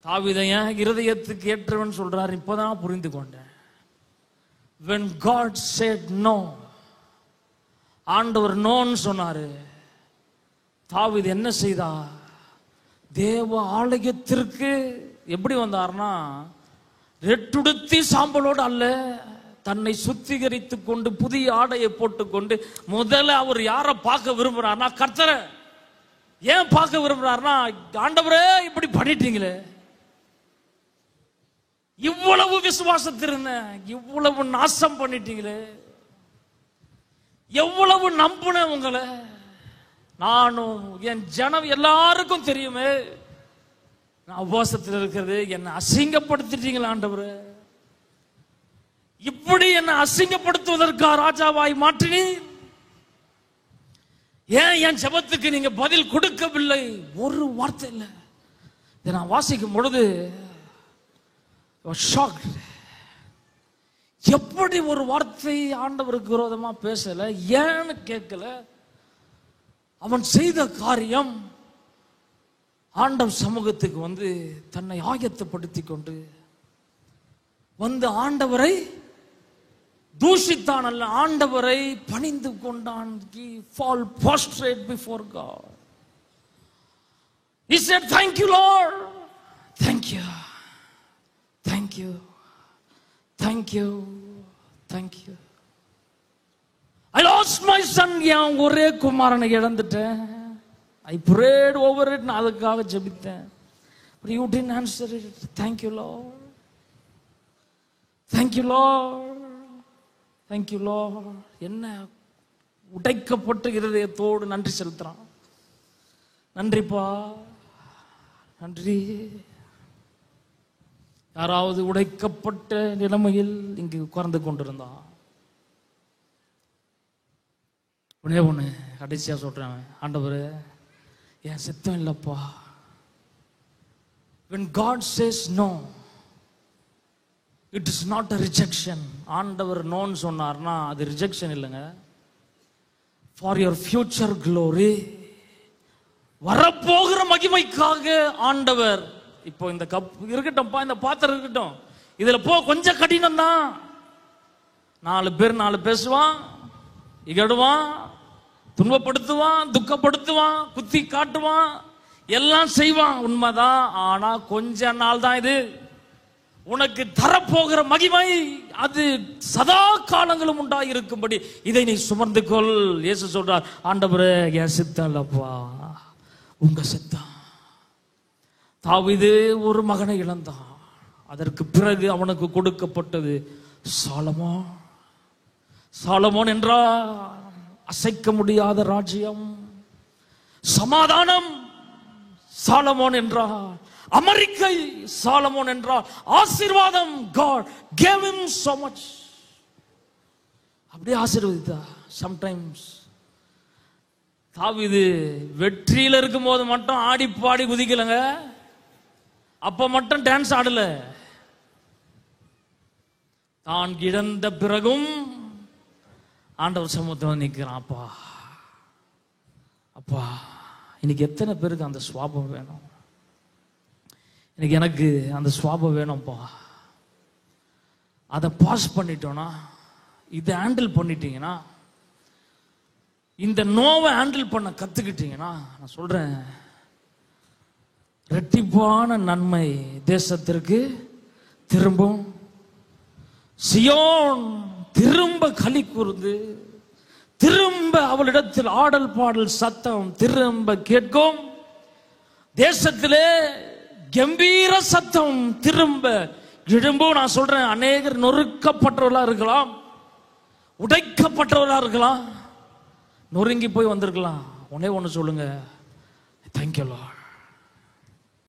தாவீதை ஏன் இருதயத்துக்கு ஏற்றவன் சொல்றாரு, இப்பதான் புரிந்து கொண்டேன். When God said no, ஆண்டவர் நோன்னு சொன்னாரு. தாவீது என்ன செய்தா? தேவ ஆலயத்திற்கு எப்படி வந்தார்னா, ரெட்டுடுத்தி சாம்பலோடு அல்ல, தன்னை சுத்திகரித்து கொண்டு புதிய ஆடையை போட்டுக்கொண்டு முதல்ல அவர் யாரை பார்க்க விரும்புறாருனா கர்த்தரை. ஏன் பார்க்க விரும்புறாருனா, ஆண்டவரே இப்படி பண்ணிட்டீங்களே, இவ்வளவு விசுவாசத்திருந்தேன், இவ்வளவு நாசம் பண்ணிட்டீங்களே, எவ்வளவு நம்புனேன் உங்களை, நானும் என் ஜனம் எல்லாருக்கும் தெரியுமே நான் உபவாசத்தில் இருக்கிறது, என்னை அசிங்கப்படுத்திட்டீங்களா ஆண்டவரே, இப்படி என்னை அசிங்கப்படுத்துவதற்கா ராஜாவாய் மாற்றினி, ஏன் என் ஜெபத்துக்கு நீங்க பதில் கொடுக்கவில்லை? ஒரு வார்த்தை இல்லை. இதை நான் வாசிக்கும் பொழுது எப்படி ஒரு வார்த்தை ஆண்டவருக்கு விரோதமா பேசல, ஏன்னு கேட்கல. அவன் செய்த காரியம், ஆண்டவர் சமூகத்துக்கு வந்து தன்னை ஆயத்தப்படுத்தி கொண்டு வந்து ஆண்டவரை தூஷித்தான் அல்ல, ஆண்டவரை பணிந்து கொண்டான். He fall prostrate before God. He said, thank you Lord, thank you, thank you, thank you, thank you. I lost my son. என் ஒரே குமாரனை இழந்துட்டேன். I prayed over it, நான் அதுக்காக ஜெபித்தேன். But you didn't answer it. Thank you Lord, thank you Lord, thank you Lord. என்ன உடைக்கப்பட்ட இருதயத்தோடு நன்றி செலுத்துறான். நன்றிப்பா, நன்றி. யாராவது உடைக்கப்பட்ட நிலைமையில் இங்கு உட்கார்ந்து கொண்டிருந்தான், ஒண்ணு கடைசியா சொல்றேன், ஆண்டவரே என் சித்தம் இல்லப்பா. When God says no, it is not a rejection. ஆண்டவர் நோன்னு சொன்னார்னா அது ரிஜெக்ஷன் இல்லைங்க. For your future glory, வரப்போகிற மகிமைக்காக ஆண்டவர். இப்போ இந்த கப் இருக்கட்டும்பா, இந்த பாத்திரம் இருக்கட்டும், இதுல போ, கொஞ்சம் கடினம் தான். 4 பேர் 4 பேசுவான், இகடுவான், துன்பப்படுத்துவான், துக்கப்படுத்துவான், குத்தி காட்டுவான், எல்லாம் செய்வான், உண்மைதான். ஆனா கொஞ்ச நாள் தான் இது. உனக்கு தரப்போகிற மகிமை அது சதா காலங்களும் உண்டாயிருக்கும்படி இதை நீ சுமந்து கொள். இயேசு சொல்றார், ஆண்டவரே என் சித்தம் இல்லப்பா, உங்க சித்தம். தாவீது ஒரு மகனை இழந்தான். அதற்கு பிறகு அவனுக்கு கொடுக்கப்பட்டது சாலமோன். சாலமோன் என்றால் அசைக்க முடியாத ராஜ்யம், சமாதானம். சாலமோன் என்றால் அமெரிக்கை, சாலமோன் என்றால் ஆசீர்வாதம். God gave him so much. அப்படியே ஆசீர்வதித்தா. சம்டைம்ஸ் தாவீது வெற்றியில் இருக்கும் போது மட்டும் ஆடி பாடி குதிக்கலங்க, அப்ப மட்டும் டான்ஸ் ஆடல. தான் இழந்த பிறகும் ஆண்டவர் சமூகத்தில் நிற்கிறான். அப்பா அப்பா, இன்னைக்கு எத்தனை பேருக்கு அந்த சுவாபம் வேணும்? இன்னைக்கு எனக்கு அந்த சுவாபம் வேணும்ப்பா. அதை பாஸ் பண்ணிட்டோம்னா, இதை ஹேண்டில் பண்ணிட்டீங்கன்னா, இந்த நோவை ஹேண்டில் பண்ண கத்துக்கிட்டீங்கன்னா, நான் சொல்றேன், இரட்டிப்பான நன்மை தேசத்திற்கு திரும்பும். சியோன் திரும்ப களி கூர்ந்து, திரும்ப அவளிடத்தில் ஆடல் பாடல் சத்தம் திரும்ப கேட்கும். தேசத்திலே கம்பீர சத்தம் திரும்ப எழும்பும். நான் சொல்றேன், அநேகர் நொறுக்கப்பட்டவர்களா இருக்கலாம், உடைக்கப்பட்டவர்களா இருக்கலாம், நொறுங்கி போய் வந்திருக்கலாம். ஒன்னே ஒன்று சொல்லுங்க, தேங்க்யூ லார்ட்.